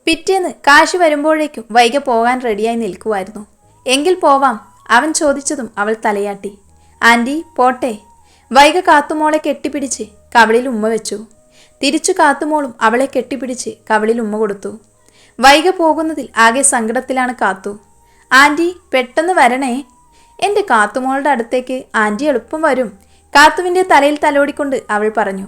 പിറ്റേന്ന് കാശി വരുമ്പോഴേക്കും വൈഗ പോകാൻ റെഡിയായി നിൽക്കുമായിരുന്നു. എങ്കിൽ പോവാം, അവൻ ചോദിച്ചതും അവൾ തലയാട്ടി. ആൻറ്റി പോട്ടെ. വൈഗ കാത്തുമോളെ കെട്ടിപ്പിടിച്ച് കവിളിൽ ഉമ്മ വെച്ചു. തിരിച്ചു കാത്തുമോളും അവളെ കെട്ടിപ്പിടിച്ച് കവിളിൽ ഉമ്മ കൊടുത്തു. വൈഗ പോകുന്നതിൽ ആകെ സങ്കടത്തിലാണ് കാത്തു. ആൻറ്റി പെട്ടെന്ന് വരണേ. എൻ്റെ കാത്തുമോളുടെ അടുത്തേക്ക് ആൻറ്റി എളുപ്പം വരും. കാത്തുവിൻ്റെ തലയിൽ തലോടിക്കൊണ്ട് അവൾ പറഞ്ഞു.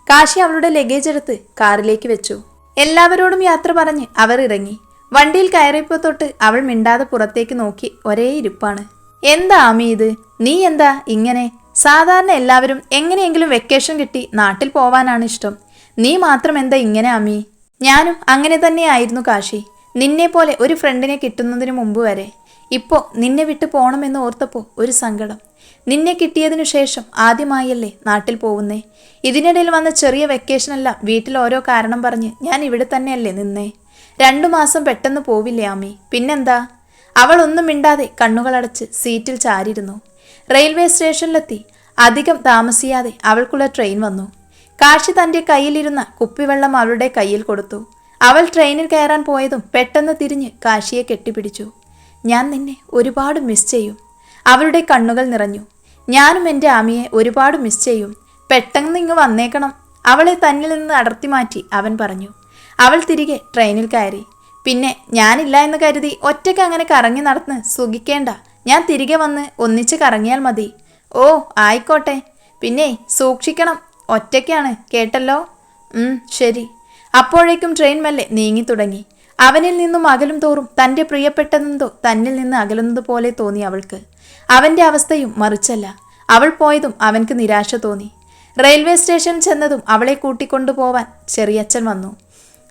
കാശി അവളുടെ ലഗേജ് എടുത്ത് കാറിലേക്ക് വെച്ചു. എല്ലാവരോടും യാത്ര പറഞ്ഞ് അവർ ഇറങ്ങി. വണ്ടിയിൽ കയറിയപ്പോൾ തൊട്ട് അവൾ മിണ്ടാതെ പുറത്തേക്ക് നോക്കി ഒരേ ഇരിപ്പാണ്. എന്താ ആമി ഇത്? നീ എന്താ ഇങ്ങനെ? സാധാരണ എല്ലാവരും എങ്ങനെയെങ്കിലും വെക്കേഷൻ കിട്ടി നാട്ടിൽ പോവാനാണ് ഇഷ്ടം. നീ മാത്രം എന്താ ഇങ്ങനെ ആമി? ഞാനും അങ്ങനെ തന്നെയായിരുന്നു കാശി. നിന്നെ പോലെ ഒരു ഫ്രണ്ടിനെ കിട്ടുന്നതിന് മുമ്പ് വരെ. ഇപ്പോൾ നിന്നെ വിട്ട് പോകണമെന്ന് ഓർത്തപ്പോൾ ഒരു സങ്കടം. നിന്നെ കിട്ടിയതിനു ശേഷം ആദ്യമായല്ലേ നാട്ടിൽ പോകുന്നേ. ഇതിനിടയിൽ വന്ന ചെറിയ വെക്കേഷനല്ല, വീട്ടിൽ ഓരോ കാരണം പറഞ്ഞ് ഞാൻ ഇവിടെ തന്നെയല്ലേ നിന്നേ. 2 മാസം പെട്ടെന്ന് പോവില്ലേ ആമി? പിന്നെന്താ? അവൾ ഒന്നും മിണ്ടാതെ കണ്ണുകളടച്ച് സീറ്റിൽ ചാരിയിരുന്നു. റെയിൽവേ സ്റ്റേഷനിലെത്തി. അധികം താമസിയാതെ അവൾക്കുള്ള ട്രെയിൻ വന്നു. കാശി തൻ്റെ കയ്യിലിരുന്ന കുപ്പിവെള്ളം അവളുടെ കയ്യിൽ കൊടുത്തു. അവൾ ട്രെയിനിൽ കയറാൻ പോയതും പെട്ടെന്ന് തിരിഞ്ഞ് കാശിയെ കെട്ടിപ്പിടിച്ചു. ഞാൻ നിന്നെ ഒരുപാട് മിസ് ചെയ്യും. അവളുടെ കണ്ണുകൾ നിറഞ്ഞു. ഞാനും എൻ്റെ ആമിയെ ഒരുപാട് മിസ് ചെയ്യും. പെട്ടെന്ന് ഇങ്ങ് വന്നേക്കണം. അവളെ തന്നിൽ നിന്ന് അടർത്തി മാറ്റി അവൻ പറഞ്ഞു. അവൾ തിരികെ ട്രെയിനിൽ കയറി. പിന്നെ ഞാനില്ല എന്ന് കരുതി ഒറ്റയ്ക്ക് അങ്ങനെ കറങ്ങി നടന്ന് സുഖിക്കേണ്ട. ഞാൻ തിരികെ വന്ന് ഒന്നിച്ച് കറങ്ങിയാൽ മതി. ഓ ആയിക്കോട്ടെ. പിന്നെ സൂക്ഷിക്കണം. ഒറ്റയ്ക്കാണ് കേട്ടല്ലോ. ശരി. അപ്പോഴേക്കും ട്രെയിൻ മെല്ലെ നീങ്ങി തുടങ്ങി. അവനിൽ നിന്നും അകലും തോറും തൻ്റെ പ്രിയപ്പെട്ടതെന്തോ തന്നിൽ നിന്ന് അകലുന്നത് പോലെ തോന്നി അവൾക്ക്. അവൻ്റെ അവസ്ഥയും മറിച്ചല്ല. അവൾ പോയതും അവൻക്ക് നിരാശ തോന്നി. റെയിൽവേ സ്റ്റേഷൻ ചെന്നതും അവളെ കൂട്ടിക്കൊണ്ടുപോവാൻ ചെറിയച്ഛൻ വന്നു.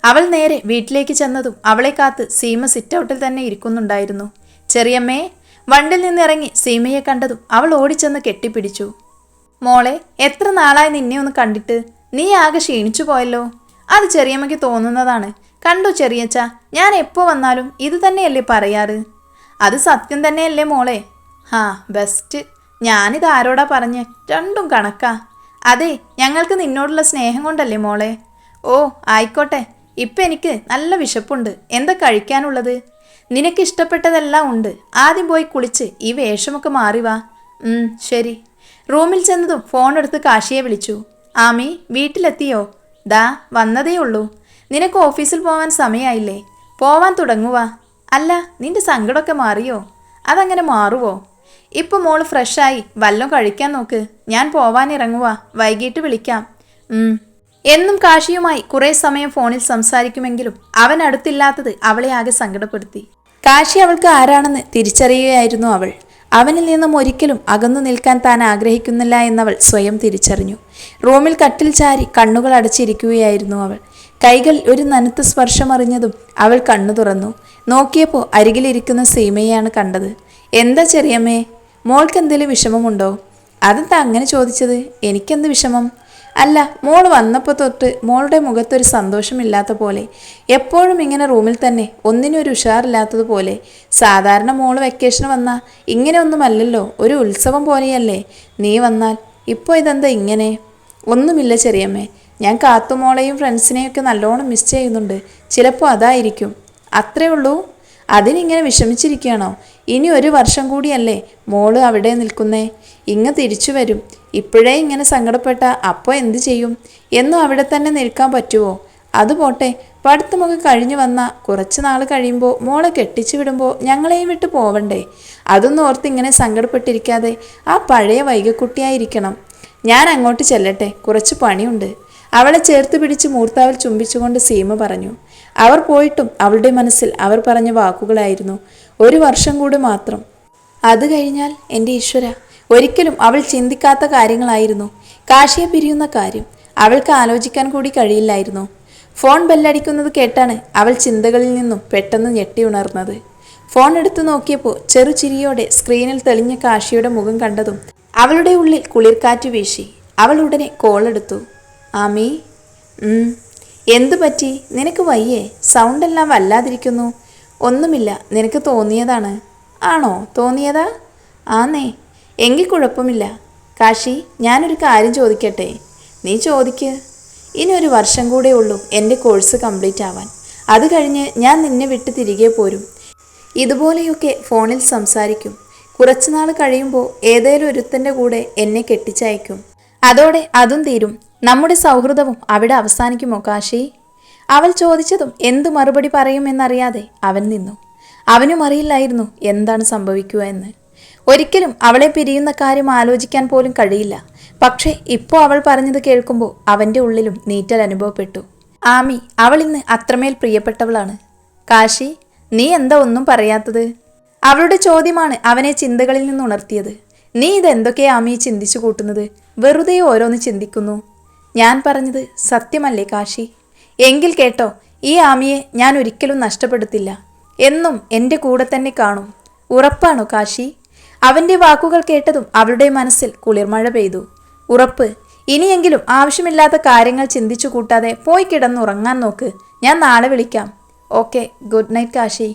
അവൾ നേരെ വീട്ടിലേക്ക് ചെന്നതും അവളെ കാത്ത് സീമ സിറ്റൗട്ടിൽ തന്നെ ഇരിക്കുന്നുണ്ടായിരുന്നു. ചെറിയമ്മേ. വണ്ടിൽ നിന്നിറങ്ങി സീമയെ കണ്ടതും അവൾ ഓടിച്ചെന്ന് കെട്ടിപ്പിടിച്ചു. മോളെ, എത്ര നാളായി നിന്നെ ഒന്ന് കണ്ടിട്ട്. നീ ആകെ ക്ഷീണിച്ചു പോയല്ലോ. അത് ചെറിയമ്മയ്ക്ക് തോന്നുന്നതാണ്. കണ്ടു ചെറിയച്ച, ഞാൻ എപ്പോൾ വന്നാലും ഇത് തന്നെയല്ലേ പറയാറ്. അത് സത്യം തന്നെയല്ലേ മോളെ? ബെസ്റ്റ്. ഞാനിത് ആരോടാ പറഞ്ഞ്? രണ്ടും കണക്കാ. അതെ, ഞങ്ങൾക്ക് നിന്നോടുള്ള സ്നേഹം കൊണ്ടല്ലേ മോളെ. ഓ ആയിക്കോട്ടെ. ഇപ്പം എനിക്ക് നല്ല വിശപ്പുണ്ട്. എന്താ കഴിക്കാനുള്ളത്? നിനക്ക് ഇഷ്ടപ്പെട്ടതെല്ലാം ഉണ്ട്. ആദ്യം പോയി കുളിച്ച് ഈ വേഷമൊക്കെ മാറി വാ. ശരി. റൂമിൽ ചെന്നതും ഫോൺ എടുത്ത് കാശിയെ വിളിച്ചു. ആമി വീട്ടിലെത്തിയോ? ദാ വന്നതേ ഉള്ളൂ. നിനക്ക് ഓഫീസിൽ പോവാൻ സമയമായില്ലേ? പോവാൻ തുടങ്ങുവാ. അല്ല, നിന്റെ സങ്കടമൊക്കെ മാറിയോ? അതങ്ങനെ മാറുവോ? ഇപ്പം മോള് ഫ്രഷായി വല്ലതും കഴിക്കാൻ നോക്ക്. ഞാൻ പോവാൻ ഇറങ്ങുവാ. വൈകിട്ട് വിളിക്കാം. എന്നും കാശിയുമായി കുറേ സമയം ഫോണിൽ സംസാരിക്കുമെങ്കിലും അവൻ അടുത്തില്ലാത്തത് അവളെ ആകെ സങ്കടപ്പെടുത്തി. കാശി അവൾക്ക് ആരാണെന്ന് തിരിച്ചറിയുകയായിരുന്നു അവൾ. അവനിൽ നിന്നും ഒരിക്കലും അകന്നു നിൽക്കാൻ താൻ ആഗ്രഹിക്കുന്നില്ല എന്നവൾ സ്വയം തിരിച്ചറിഞ്ഞു. റൂമിൽ കട്ടിൽ ചാരി കണ്ണുകൾ അടച്ചിരിക്കുകയായിരുന്നു അവൾ. കൈകൾ ഒരു നനുത്ത സ്പർശമറിഞ്ഞതും അവൾ കണ്ണു തുറന്നു. നോക്കിയപ്പോൾ അരികിലിരിക്കുന്ന സീമയെയാണ് കണ്ടത്. എന്താ ചെറിയമ്മേ, മോൾക്ക് എന്തെങ്കിലും വിഷമമുണ്ടോ? അതെന്താ അങ്ങനെ ചോദിച്ചത്? എനിക്കെന്ത് വിഷമം? അല്ല, മോൾ വന്നപ്പോൾ തൊട്ട് മോളുടെ മുഖത്തൊരു സന്തോഷമില്ലാത്ത പോലെ. എപ്പോഴും ഇങ്ങനെ റൂമിൽ തന്നെ, ഒന്നിനും ഒരു ഉഷാറില്ലാത്തതുപോലെ. സാധാരണ മോൾ വെക്കേഷൻ വന്നാൽ ഇങ്ങനെയൊന്നുമല്ലല്ലോ, ഒരു ഉത്സവം പോലെയല്ലേ നീ വന്നാൽ. ഇപ്പോൾ ഇതെന്താ ഇങ്ങനെ? ഒന്നുമില്ല ചെറിയമ്മേ, ഞാൻ കാത്തുമോളെയും ഫ്രണ്ട്സിനെയൊക്കെ നല്ലോണം മിസ് ചെയ്യുന്നുണ്ട്. ചിലപ്പോൾ അതായിരിക്കും. അത്രേ ഉള്ളൂ? അതിനിങ്ങനെ വിഷമിച്ചിരിക്കുകയാണോ? ഇനി 1 വർഷം കൂടിയല്ലേ മോള് അവിടെ നിൽക്കുന്നേ. ഇങ്ങ് തിരിച്ചു വരും. ഇപ്പോഴേ ഇങ്ങനെ സങ്കടപ്പെട്ട അപ്പോൾ എന്തു ചെയ്യും? എന്നും അവിടെ തന്നെ നിൽക്കാൻ പറ്റുമോ? അതുപോട്ടെ, പഠിത്തമൊക്കെ കഴിഞ്ഞു വന്നാൽ കുറച്ച് നാൾ കഴിയുമ്പോൾ മോളെ കെട്ടിച്ചു വിടുമ്പോൾ ഞങ്ങളെയും വിട്ട് പോവണ്ടേ? അതൊന്നും ഓർത്ത് ഇങ്ങനെ സങ്കടപ്പെട്ടിരിക്കാതെ ആ പഴയ വൈകക്കുട്ടിയായിരിക്കണം. ഞാൻ അങ്ങോട്ട് ചെല്ലട്ടെ, കുറച്ച് പണിയുണ്ട്. അവളെ ചേർത്ത് പിടിച്ച് മൂർത്താവിൽ ചുംബിച്ചുകൊണ്ട് സീമ പറഞ്ഞു. അവർ പോയിട്ടും അവളുടെ മനസ്സിൽ അവർ പറഞ്ഞ വാക്കുകളായിരുന്നു. 1 വർഷം കൂടി മാത്രം. അത് കഴിഞ്ഞാൽ എൻ്റെ ഈശ്വര. ഒരിക്കലും അവൾ ചിന്തിക്കാത്ത കാര്യങ്ങളായിരുന്നു കാശിയെ പിരിയുന്ന കാര്യം. അവൾക്ക് ആലോചിക്കാൻ കൂടി കഴിയില്ലായിരുന്നു. ഫോൺ ബെല്ലടിക്കുന്നത് കേട്ടാണ് അവൾ ചിന്തകളിൽ നിന്നും പെട്ടെന്ന് ഞെട്ടി ഉണർന്നത്. ഫോൺ എടുത്തു നോക്കിയപ്പോൾ ചെറുചിരിയോടെ സ്ക്രീനിൽ തെളിഞ്ഞ കാശിയുടെ മുഖം കണ്ടതും അവളുടെ ഉള്ളിൽ കുളിർക്കാറ്റ് വീശി. അവൾ ഉടനെ കോളെടുത്തു. ആമി. എന്തു പറ്റി? നിനക്ക് വയ്യേ? സൗണ്ടെല്ലാം വല്ലാതിരിക്കുന്നു. ഒന്നുമില്ല, നിനക്ക് തോന്നിയതാണ്. ആണോ? തോന്നിയതാ? ആന്നേ. എങ്കിൽ കുഴപ്പമില്ല. കാശി, ഞാനൊരു കാര്യം ചോദിക്കട്ടെ? നീ ചോദിക്ക്. ഇനി 1 വർഷം കൂടെ ഉള്ളൂ എൻ്റെ കോഴ്സ് കംപ്ലീറ്റ് ആവാൻ. അത് കഴിഞ്ഞ് ഞാൻ നിന്നെ വിട്ട് തിരികെ പോരും. ഇതുപോലെയൊക്കെ ഫോണിൽ സംസാരിക്കും. കുറച്ചുനാൾ കഴിയുമ്പോൾ ഏതേലും ഒരുത്തൻ്റെ കൂടെ എന്നെ കെട്ടിച്ചയക്കും. അതോടെ അതും തീരും. നമ്മുടെ സൗഹൃദവും അവിടെ അവസാനിക്കുമോ കാശി? അവൾ ചോദിച്ചതും എന്തു മറുപടി പറയുമെന്നറിയാതെ അവൻ നിന്നു. അവനും അറിയില്ലായിരുന്നു എന്താണ് സംഭവിക്കുക എന്ന്. ഒരിക്കലും അവളെ പിരിയുന്ന കാര്യം ആലോചിക്കാൻ പോലും കഴിയില്ല. പക്ഷേ ഇപ്പോൾ അവൾ പറഞ്ഞത് കേൾക്കുമ്പോൾ അവൻ്റെ ഉള്ളിലും നീറ്റൽ അനുഭവപ്പെട്ടു. ആമി അവൾ ഇന്ന് അത്രമേൽ പ്രിയപ്പെട്ടവളാണ്. കാശി, നീ എന്താ ഒന്നും പറയാത്തത്? അവളുടെ ചോദ്യമാണ് അവനെ ചിന്തകളിൽ നിന്ന് ഉണർത്തിയത്. നീ ഇതെന്തൊക്കെയാ ആമി ചിന്തിച്ചു കൂട്ടുന്നത്? വെറുതെ ഓരോന്ന് ചിന്തിക്കുന്നു. ഞാൻ പറഞ്ഞത് സത്യമല്ലേ കാശി? എങ്കിൽ കേട്ടോ, ഈ ആമിയെ ഞാൻ ഒരിക്കലും നഷ്ടപ്പെടുത്തില്ല. എന്നും എൻ്റെ കൂടെ തന്നെ കാണും. ഉറപ്പാണോ കാശി? അവൻ്റെ വാക്കുകൾ കേട്ടതും അവളുടെ മനസ്സിൽ കുളിർമഴ പെയ്തു. ഉറപ്പ്. ഇനിയെങ്കിലും ആവശ്യമില്ലാത്ത കാര്യങ്ങൾ ചിന്തിച്ചു കൂട്ടാതെ പോയി കിടന്നുറങ്ങാൻ നോക്ക്. ഞാൻ നാളെ വിളിക്കാം. Okay, good night Kashi.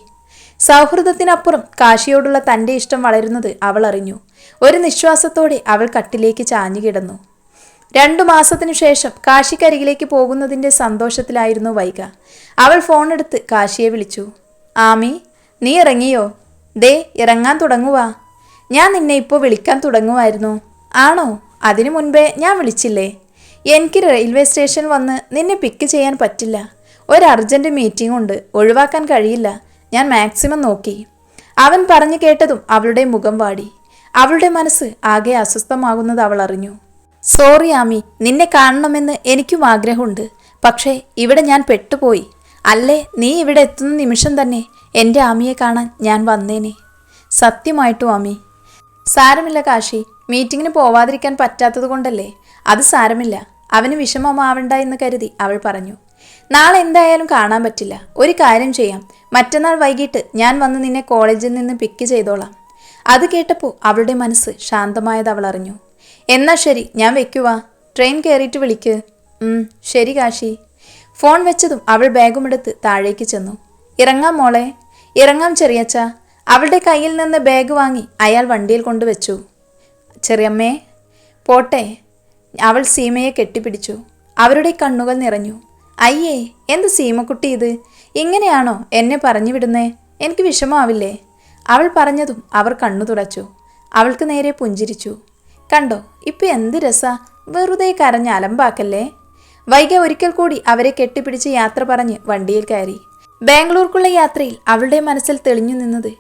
സൗഹൃദത്തിനപ്പുറം കാശിയോടുള്ള തൻ്റെ ഇഷ്ടം വളരുന്നത് അവൾ അറിഞ്ഞു. ഒരു നിശ്വാസത്തോടെ അവൾ കട്ടിലേക്ക് ചാഞ്ഞു കിടന്നു. 2 മാസത്തിനു ശേഷം കാശിക്കരികിലേക്ക് പോകുന്നതിൻ്റെ സന്തോഷത്തിലായിരുന്നു വൈഗ. അവൾ ഫോണെടുത്ത് കാശിയെ വിളിച്ചു. ആമി, നീ ഇറങ്ങിയോ? ദേ ഇറങ്ങാൻ തുടങ്ങുവാ. ഞാൻ നിന്നെ ഇപ്പോൾ വിളിക്കാൻ തുടങ്ങുമായിരുന്നു. ആണോ? അതിനു മുൻപേ ഞാൻ വിളിച്ചില്ലേ? എനിക്ക് റെയിൽവേ സ്റ്റേഷൻ വന്ന് നിന്നെ പിക്ക് ചെയ്യാൻ പറ്റില്ല. ഒരു അർജൻറ്റ് മീറ്റിംഗ് ഉണ്ട്, ഒഴിവാക്കാൻ കഴിയില്ല. ഞാൻ മാക്സിമം നോക്കി. അവൻ പറഞ്ഞു കേട്ടതും അവളുടെ മുഖം വാടി. അവളുടെ മനസ്സ് ആകെ അസ്വസ്ഥമാകുന്നത് അവൾ അറിഞ്ഞു. സോറി ആമി, നിന്നെ കാണണമെന്ന് എനിക്കും ആഗ്രഹമുണ്ട്. പക്ഷേ ഇവിടെ ഞാൻ പെട്ടുപോയി. അല്ലേ, നീ ഇവിടെ എത്തുന്ന നിമിഷം തന്നെ എൻ്റെ ആമിയെ കാണാൻ ഞാൻ വന്നേനെ. സത്യമായിട്ടും ആമി. സാരമില്ല കാശി, മീറ്റിങ്ങിന് പോവാതിരിക്കാൻ പറ്റാത്തത് കൊണ്ടല്ലേ. അത് സാരമില്ല. അവന് വിഷമമാവണ്ട എന്ന് കരുതി അവൾ പറഞ്ഞു. നാളെ എന്തായാലും കാണാൻ പറ്റില്ല. ഒരു കാര്യം ചെയ്യാം, മറ്റന്നാൾ വൈകിട്ട് ഞാൻ വന്ന് നിന്നെ കോളേജിൽ നിന്ന് പിക്ക് ചെയ്തോളാം. അത് കേട്ടപ്പോൾ അവളുടെ മനസ്സ് ശാന്തമായത് അവൾ അറിഞ്ഞു. എന്നാ ശരി, ഞാൻ വെക്കുവാ. ട്രെയിൻ കയറിയിട്ട് വിളിക്ക്. ശരി കാശി. ഫോൺ വെച്ചതും അവൾ ബാഗുമെടുത്ത് താഴേക്ക് ചെന്നു. ഇറങ്ങാം മോളെ. ഇറങ്ങാം ചെറിയച്ച. അവളുടെ കയ്യിൽ നിന്ന് ബാഗ് വാങ്ങി അയാൾ വണ്ടിയിൽ കൊണ്ടുവച്ചു. ചെറിയമ്മേ. പോട്ടെ. അവൾ സീമയെ കെട്ടിപ്പിടിച്ചു. അവരുടെ കണ്ണുകൾ നിറഞ്ഞു. അയ്യേ, എന്ത് സീമക്കുട്ടി ഇത്? ഇങ്ങനെയാണോ എന്നെ പറഞ്ഞു വിടുന്നേ? എനിക്ക് വിഷമാവില്ലേ? അവൾ പറഞ്ഞതും അവർ കണ്ണു തുടച്ചു. അവൾക്ക് നേരെ പുഞ്ചിരിച്ചു. കണ്ടോ, ഇപ്പം എന്ത് രസാ. വെറുതെ കരഞ്ഞ് അലമ്പാക്കല്ലേ. വൈഗ ഒരിക്കൽ കൂടി അവരെ കെട്ടിപ്പിടിച്ച് യാത്ര പറഞ്ഞ് വണ്ടിയിൽ കയറി. ബാംഗ്ലൂർക്കുള്ള യാത്രയിൽ അവളുടെ മനസ്സിൽ തെളിഞ്ഞു നിന്നത്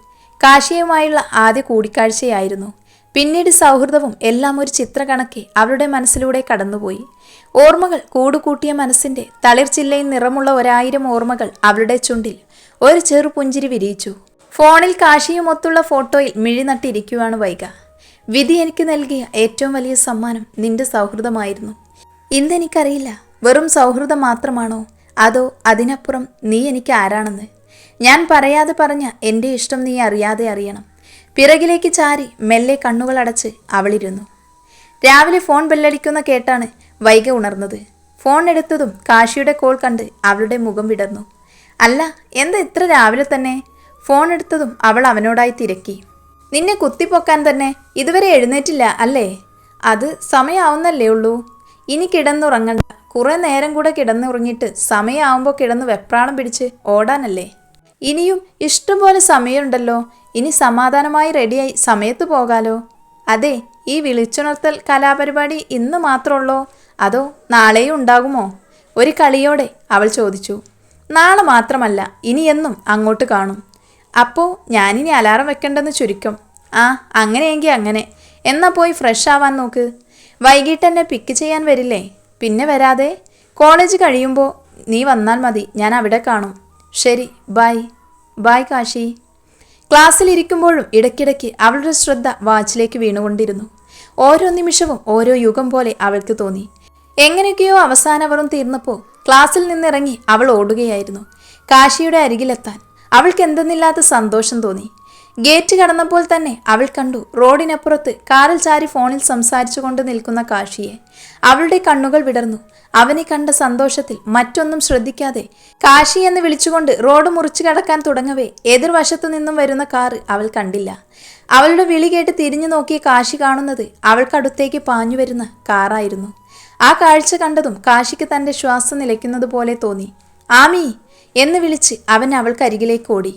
കാശിയുമായുള്ള ആദ്യ കൂടിക്കാഴ്ചയായിരുന്നു. പിന്നീട് സൗഹൃദവും എല്ലാം ഒരു ചിത്രകണക്കെ അവളുടെ മനസ്സിലൂടെ കടന്നുപോയി. ഓർമ്മകൾ കൂടുകൂട്ടിയ മനസ്സിൻ്റെ തളിർച്ചില്ലയിൽ നിറമുള്ള 1000 ഓർമ്മകൾ അവളുടെ ചുണ്ടിൽ ഒരു ചെറു പുഞ്ചിരി വിരിയിച്ചു. ഫോണിൽ കാശിയുമൊത്തുള്ള ഫോട്ടോയിൽ മിഴി നട്ടിരിക്കുകയാണ് വൈഗ. വിധി എനിക്ക് നൽകിയ ഏറ്റവും വലിയ സമ്മാനം നിന്റെ സൗഹൃദമായിരുന്നു. ഇന്നെനിക്കറിയില്ല, വെറും സൗഹൃദം മാത്രമാണോ, അതോ അതിനപ്പുറം നീ എനിക്ക് ആരാണെന്ന്. ഞാൻ പറയാതെ പറഞ്ഞ എൻ്റെ ഇഷ്ടം നീ അറിയാതെ അറിയണം. പിറകിലേക്ക് ചാരി മെല്ലെ കണ്ണുകളടച്ച് അവളിരുന്നു. രാവിലെ ഫോൺ ബെല്ലടിക്കുന്ന കേട്ടാണ് വൈഗ ഉണർന്നത്. ഫോൺ എടുത്തതും കാശിയുടെ കോൾ കണ്ട് അവളുടെ മുഖം വിടർന്നു. അല്ല, എന്താ ഇത്ര രാവിലെ തന്നെ? ഫോൺ എടുത്തതും അവൾ അവനോടായി തിരക്കി. നിന്നെ കുത്തിപ്പൊക്കാൻ തന്നെ ഇതുവരെ എഴുന്നേറ്റില്ല അല്ലേ? അത് സമയമാവുന്നല്ലേ ഉള്ളൂ. ഇനി കിടന്നുറങ്ങണ്ട. കുറേ നേരം കൂടെ കിടന്നുറങ്ങിയിട്ട് സമയമാവുമ്പോൾ കിടന്ന് വെപ്രാളം പിടിച്ച് ഓടാനല്ലേ? ഇനിയും ഇഷ്ടംപോലെ സമയമുണ്ടല്ലോ. ഇനി സമാധാനമായി റെഡിയായി സമയത്ത് പോകാലോ. അതെ, ഈ വിളിച്ചുണർത്തൽ കലാപരിപാടി ഇന്ന് മാത്രമുള്ളോ, അതോ നാളെയും ഉണ്ടാകുമോ? ഒരു കളിയോടെ അവൾ ചോദിച്ചു. നാളെ മാത്രമല്ല, ഇനി എന്നും അങ്ങോട്ട് കാണും. അപ്പോൾ ഞാനിനി അലാറം വെക്കണ്ടെന്ന് ചുരുക്കം. ആ, അങ്ങനെയെങ്കിൽ അങ്ങനെ. എന്നാൽ പോയി ഫ്രഷ് ആവാൻ നോക്ക്. വൈകിട്ട് എന്നെ പിക്ക് ചെയ്യാൻ വരില്ലേ? പിന്നെ വരാതെ. കോളേജ് കഴിയുമ്പോൾ നീ വന്നാൽ മതി, ഞാൻ അവിടെ കാണും. ശരി, ബൈ. ബൈ കാശി. ക്ലാസ്സിലിരിക്കുമ്പോഴും ഇടയ്ക്കിടയ്ക്ക് അവളുടെ ശ്രദ്ധ വാച്ചിലേക്ക് വീണുകൊണ്ടിരുന്നു. ഓരോ നിമിഷവും ഓരോ യുഗം പോലെ അവൾക്ക് തോന്നി. എങ്ങനെയൊക്കെയോ അവസാനവറും തീർന്നപ്പോൾ ക്ലാസ്സിൽ നിന്നിറങ്ങി അവൾ ഓടുകയായിരുന്നു. കാശിയുടെ അരികിലെത്താൻ അവൾക്ക് എന്തെന്നില്ലാത്ത സന്തോഷം തോന്നി. ഗേറ്റ് കടന്നപ്പോൾ തന്നെ അവൾ കണ്ടു റോഡിനപ്പുറത്ത് കാറിൽ ചാരി ഫോണിൽ സംസാരിച്ചു കൊണ്ട് നിൽക്കുന്ന കാശിയെ. അവളുടെ കണ്ണുകൾ വിടർന്നു. അവനെ കണ്ട സന്തോഷത്തിൽ മറ്റൊന്നും ശ്രദ്ധിക്കാതെ കാശി എന്ന് വിളിച്ചുകൊണ്ട് റോഡ് മുറിച്ചു കടക്കാൻ തുടങ്ങവേ എതിർവശത്തു നിന്നും വരുന്ന കാറ് അവൾ കണ്ടില്ല. അവളുടെ വിളി കേട്ട് തിരിഞ്ഞു നോക്കിയ കാശി കാണുന്നത് അവൾക്കടുത്തേക്ക് പാഞ്ഞു വരുന്ന കാറായിരുന്നു. ആ കാഴ്ച കണ്ടതും കാശിക്ക് തൻ്റെ ശ്വാസം നിലയ്ക്കുന്നത് പോലെ തോന്നി. ആമി, എന്ന് വിളിച്ച് അവൻ അവൾക്കരികിലേക്ക് ഓടി.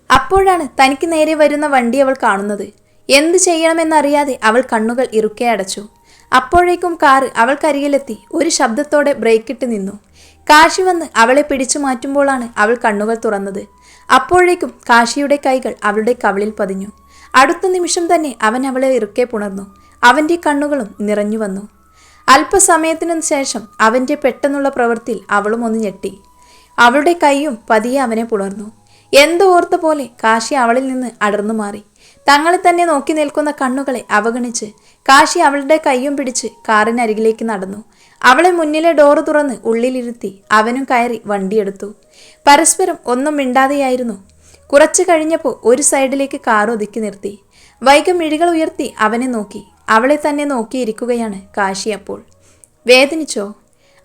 അപ്പോഴാണ് തനിക്ക് നേരെ വരുന്ന വണ്ടി അവൾ കാണുന്നത്. എന്തു ചെയ്യണമെന്നറിയാതെ അവൾ കണ്ണുകൾ ഇറുക്കെ അടച്ചു. അപ്പോഴേക്കും കാറ് അവൾക്കരികിലെത്തി ഒരു ശബ്ദത്തോടെ ബ്രേക്കിട്ട് നിന്നു. കാശി വന്ന് അവളെ പിടിച്ചു മാറ്റുമ്പോഴാണ് അവൾ കണ്ണുകൾ തുറന്നത്. അപ്പോഴേക്കും കാശിയുടെ കൈകൾ അവളുടെ കവിളിൽ പതിഞ്ഞു. അടുത്ത നിമിഷം തന്നെ അവൻ അവളെ ഇറുക്കെ പുണർന്നു. അവൻ്റെ കണ്ണുകളും നിറഞ്ഞു വന്നു. അല്പസമയത്തിനു ശേഷം അവൻ്റെ പെട്ടെന്നുള്ള പ്രവൃത്തിയിൽ അവളും ഒന്ന് ഞെട്ടി. അവളുടെ കൈയും പതിയെ അവനെ പുണർന്നു. എന്തോ ഓർത്ത പോലെ കാശി അവളിൽ നിന്ന് അടർന്നു മാറി. തങ്ങളെ തന്നെ നോക്കി നിൽക്കുന്ന കണ്ണുകളെ അവഗണിച്ച് കാശി അവളുടെ കൈയും പിടിച്ച് കാറിനരികിലേക്ക് നടന്നു. അവളെ മുന്നിലെ ഡോറ് തുറന്ന് ഉള്ളിലിരുത്തി അവനും കയറി വണ്ടിയെടുത്തു. പരസ്പരം ഒന്നും മിണ്ടാതെയായിരുന്നു. കുറച്ചു കഴിഞ്ഞപ്പോൾ ഒരു സൈഡിലേക്ക് കാർ ഒതുക്കി നിർത്തി. വൈഗ മിഴികൾ ഉയർത്തി അവനെ നോക്കി. അവളെ തന്നെ നോക്കിയിരിക്കുകയാണ് കാശി. അപ്പോൾ വേദനിച്ചോ?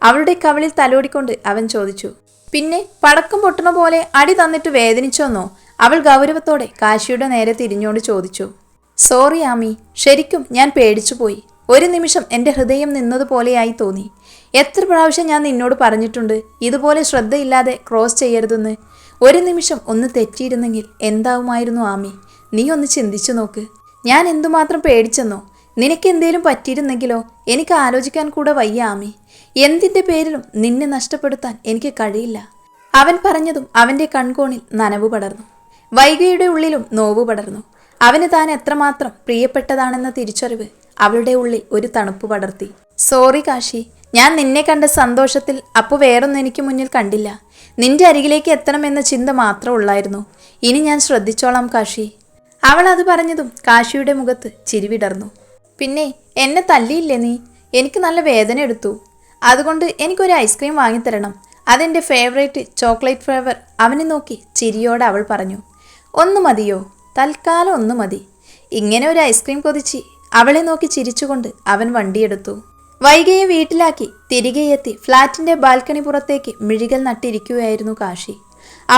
അവളുടെ കവിളിൽ തലോടിക്കൊണ്ട് അവൻ ചോദിച്ചു. പിന്നെ പടക്കം പൊട്ടണ പോലെ അടി തന്നിട്ട് വേദനിച്ചോന്നോ? അവൾ ഗൗരവത്തോടെ കാശിയുടെ നേരെ തിരിഞ്ഞോണ്ട് ചോദിച്ചു. സോറി ആമി, ശരിക്കും ഞാൻ പേടിച്ചുപോയി. ഒരു നിമിഷം എൻ്റെ ഹൃദയം നിന്നതുപോലെയായി തോന്നി. എത്ര പ്രാവശ്യം ഞാൻ നിന്നോട് പറഞ്ഞിട്ടുണ്ട് ഇതുപോലെ ശ്രദ്ധയില്ലാതെ ക്രോസ് ചെയ്യരുതെന്ന്. ഒരു നിമിഷം ഒന്ന് തെറ്റിയിരുന്നെങ്കിൽ എന്താവുമായിരുന്നു ആമി? നീ ഒന്ന് ചിന്തിച്ചു നോക്ക്. ഞാൻ എന്തുമാത്രം പേടിച്ചെന്നോ? നിനക്ക് എന്തേലും പറ്റിയിരുന്നെങ്കിലോ? എനിക്ക് ആലോചിക്കാൻ കൂടെ വയ്യ ആമി. എന്തിൻ്റെ പേരിലും നിന്നെ നഷ്ടപ്പെടുത്താൻ എനിക്ക് കഴിയില്ല. അവൻ പറഞ്ഞതും അവൻ്റെ കൺകോണിൽ നനവ് പടർന്നു. വൈഗയുടെ ഉള്ളിലും നോവ് പടർന്നു. അവന് താൻ എത്രമാത്രം പ്രിയപ്പെട്ടതാണെന്ന തിരിച്ചറിവ് അവളുടെ ഉള്ളിൽ ഒരു തണുപ്പ് പടർത്തി. സോറി കാശി, ഞാൻ നിന്നെ കണ്ട സന്തോഷത്തിൽ അപ്പോൾ വേറൊന്നും എനിക്ക് മുന്നിൽ കണ്ടില്ല. നിന്റെ അരികിലേക്ക് എത്തണമെന്ന ചിന്ത മാത്രം ഉള്ളായിരുന്നു. ഇനി ഞാൻ ശ്രദ്ധിച്ചോളാം കാശി. അവൾ അത് പറഞ്ഞതും കാശിയുടെ മുഖത്ത് ചിരിവിടർന്നു. പിന്നെ എന്നെ തല്ലിയില്ലേ നീ? എനിക്ക് നല്ല വേദന എടുത്തു. അതുകൊണ്ട് എനിക്കൊരു ഐസ്ക്രീം വാങ്ങിത്തരണം. അതെൻ്റെ ഫേവറേറ്റ് ചോക്ലേറ്റ് ഫ്ലേവർ. അവനെ നോക്കി ചിരിയോടെ അവൾ പറഞ്ഞു. ഒന്ന് മതിയോ? തൽക്കാലം ഒന്ന് മതി. ഇങ്ങനെ ഒരു ഐസ്ക്രീം കൊതിച്ച് അവളെ നോക്കി ചിരിച്ചുകൊണ്ട് അവൻ വണ്ടിയെടുത്തു. വൈഗയെ വീട്ടിലാക്കി തിരികെ എത്തി ഫ്ലാറ്റിൻ്റെ ബാൽക്കണി പുറത്തേക്ക് മിഴികൾ നട്ടിരിക്കുകയായിരുന്നു കാശി.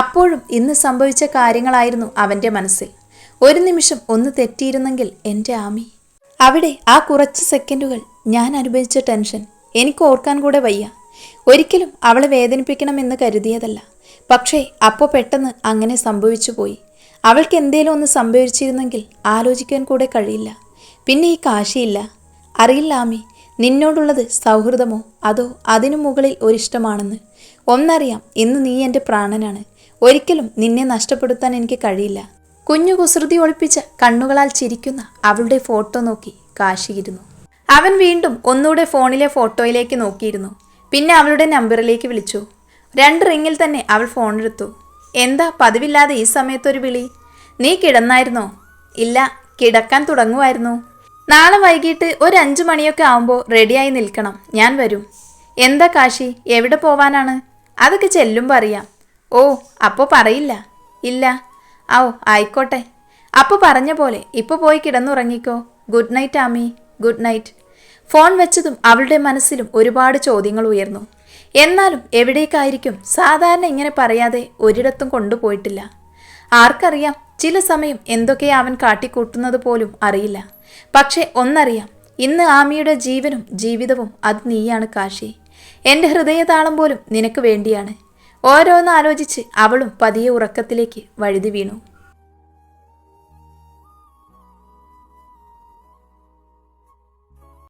അപ്പോഴും ഇന്ന് സംഭവിച്ച കാര്യങ്ങളായിരുന്നു അവൻ്റെ മനസ്സിൽ. ഒരു നിമിഷം ഒന്ന് തെറ്റിയിരുന്നെങ്കിൽ എൻ്റെ ആമി. അവിടെ ആ കുറച്ച് സെക്കൻഡുകൾ ഞാൻ അനുഭവിച്ച ടെൻഷൻ എനിക്ക് ഓർക്കാൻ കൂടെ വയ്യ. ഒരിക്കലും അവളെ വേദനിപ്പിക്കണമെന്ന് കരുതിയതല്ല. പക്ഷേ അപ്പോൾ പെട്ടെന്ന് അങ്ങനെ സംഭവിച്ചു പോയി. അവൾക്ക് എന്തേലും ഒന്ന് സംഭവിച്ചിരുന്നെങ്കിൽ ആലോചിക്കാൻ കൂടെ കഴിയില്ല. പിന്നെ ഈ കാശിയില്ല. അറിയില്ല ആമി, നിന്നോടുള്ളത് സൗഹൃദമോ അതോ അതിനു മുകളിൽ ഒരിഷ്ടമാണെന്ന്. ഒന്നറിയാം, ഇന്ന് നീ എൻ്റെ പ്രാണനാണ്. ഒരിക്കലും നിന്നെ നഷ്ടപ്പെടുത്താൻ എനിക്ക് കഴിയില്ല. കുഞ്ഞു കുസൃതി ഒളിപ്പിച്ച കണ്ണുകളാൽ ചിരിക്കുന്ന അവളുടെ ഫോട്ടോ നോക്കി കാശിയിരുന്നു. അവൻ വീണ്ടും ഒന്നുകൂടെ ഫോണിലെ ഫോട്ടോയിലേക്ക് നോക്കിയിരുന്നു. പിന്നെ അവളുടെ നമ്പറിലേക്ക് വിളിച്ചു. 2 റിങ്ങിൽ തന്നെ അവൾ ഫോണെടുത്തു. എന്താ പതിവില്ലാതെ ഈ സമയത്തൊരു വിളി? നീ കിടന്നായിരുന്നോ? ഇല്ല, കിടക്കാൻ തുടങ്ങുമായിരുന്നു. നാളെ വൈകിട്ട് ഒരു 5 മണിയൊക്കെ ആവുമ്പോൾ റെഡിയായി നിൽക്കണം. ഞാൻ വരും. എന്താ കാശി, എവിടെ പോവാനാണ്? അതൊക്കെ ചെല്ലുമ്പോൾ അറിയാം. ഓ, അപ്പോൾ പറയില്ല? ഇല്ല. ഓ ആയിക്കോട്ടെ. അപ്പോൾ പറഞ്ഞ പോലെ ഇപ്പോൾ പോയി കിടന്നുറങ്ങിക്കോ. Good night Ami. Good night. Phone വെച്ചതും അവളുടെ മനസ്സിലും ഒരുപാട് ചോദ്യങ്ങൾ ഉയർന്നു. എന്നാലും എവിടേക്കായിരിക്കും? സാധാരണ ഇങ്ങനെ പറയാതെ ഒരിടത്തും കൊണ്ടുപോയിട്ടില്ല. ആർക്കറിയാം, ചില സമയം എന്തൊക്കെയാ അവൻ കാട്ടിക്കൂട്ടുന്നത് പോലും അറിയില്ല. പക്ഷെ ഒന്നറിയാം, ഇന്ന് ആമിയുടെ ജീവനും ജീവിതവും അത് നീയാണ് കാശി. എൻ്റെ ഹൃദയതാളം പോലും നിനക്ക് വേണ്ടിയാണ്. ഓരോന്നാലോചിച്ച് അവളും പതിയെ ഉറക്കത്തിലേക്ക് വഴുതി വീണു.